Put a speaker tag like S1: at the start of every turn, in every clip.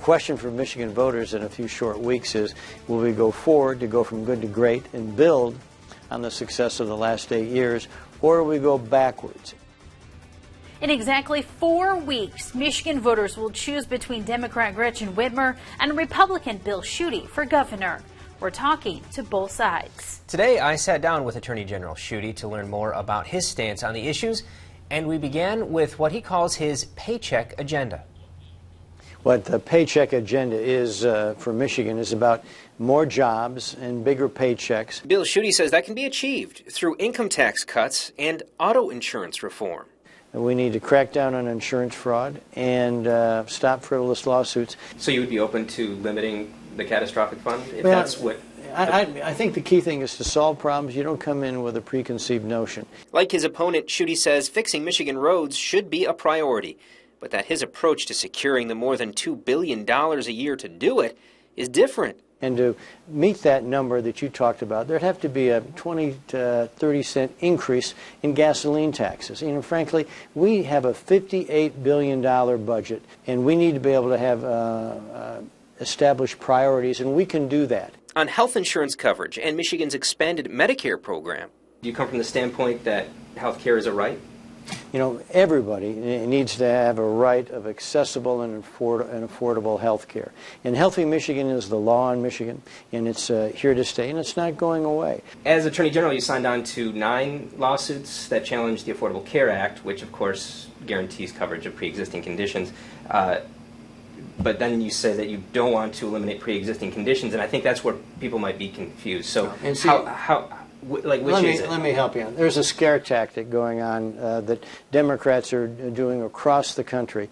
S1: Question for Michigan voters in a few short weeks is, will we go forward to go from good to great and build on the success of the last 8 years, or will we go backwards?
S2: In exactly 4 weeks, Michigan voters will choose between Democrat Gretchen Whitmer and Republican Bill Schuette for governor. We're talking to both sides.
S3: Today, I sat down with Attorney General Schuette to learn more about his stance on the issues, and we began with what he calls his paycheck agenda.
S1: What the paycheck agenda is for Michigan is about more jobs and bigger paychecks.
S3: Bill Schuette says that can be achieved through income tax cuts and auto insurance reform.
S1: We need to crack down on insurance fraud and stop frivolous lawsuits.
S3: So you would be open to limiting the catastrophic fund if
S1: Well,
S3: that's what...
S1: I think the key thing is to solve problems. You don't come in with a preconceived notion.
S3: Like his opponent, Schuette says fixing Michigan roads should be a priority, but that his approach to securing the more than $2 billion a year to do it is different.
S1: And to meet that number that you talked about, there'd have to be a 20 to 30 cent increase in gasoline taxes. You know, frankly, we have a $58 billion budget, and we need to be able to have established priorities, and we can do that.
S3: On health insurance coverage and Michigan's expanded Medicare program, do you come from the standpoint that health care is a right?
S1: You know, everybody needs to have a right of accessible and affordable health care. And Healthy Michigan is the law in Michigan, and it's here to stay, and it's not going away.
S3: As Attorney General, you signed on to 9 lawsuits that challenge the Affordable Care Act, which, of course, guarantees coverage of pre-existing conditions. But then you say that you don't want to eliminate pre-existing conditions, and I think that's where people might be confused. So which is it?
S1: Let me help you. There's a scare tactic going on that Democrats are doing across the country,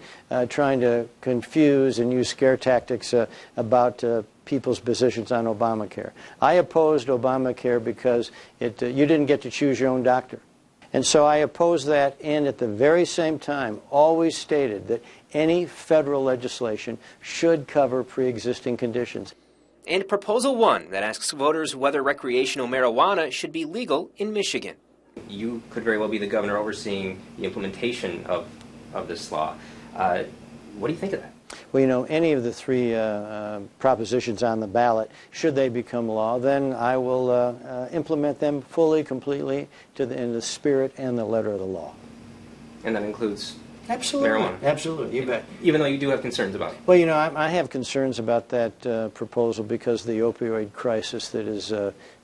S1: trying to confuse and use scare tactics about people's positions on Obamacare. I opposed Obamacare because you didn't get to choose your own doctor. And so I opposed that, and at the very same time always stated that any federal legislation should cover pre-existing conditions.
S3: And Proposal 1 that asks voters whether recreational marijuana should be legal in Michigan. You could very well be the governor overseeing the implementation of this law. What do you think of that?
S1: Well, you know, any of the 3 propositions on the ballot, should they become law, then I will implement them fully, completely, in the spirit and the letter of the law.
S3: And that includes
S1: absolutely
S3: marijuana?
S1: Absolutely, you bet.
S3: Even though you do have concerns about it?
S1: Well, you know, I have concerns about that proposal because of the opioid crisis that is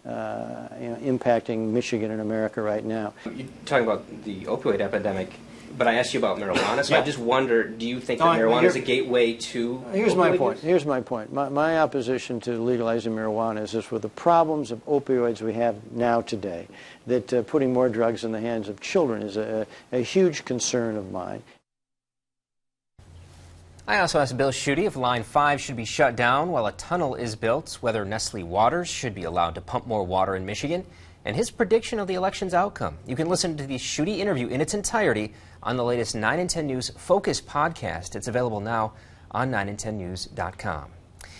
S1: impacting Michigan and America right now.
S3: You're talking about the opioid epidemic, but I asked you about marijuana, so yeah. I just wonder, do you think that marijuana is a gateway to
S1: Here's my point. Here's my point. My opposition to legalizing marijuana is this: with the problems of opioids we have now today, that putting more drugs in the hands of children is a huge concern of mine.
S3: I also asked Bill Schuette if Line 5 should be shut down while a tunnel is built, whether Nestle Waters should be allowed to pump more water in Michigan, and his prediction of the election's outcome. You can listen to the Schuette interview in its entirety on the latest 9 and 10 News Focus podcast. It's available now on 9and10news.com.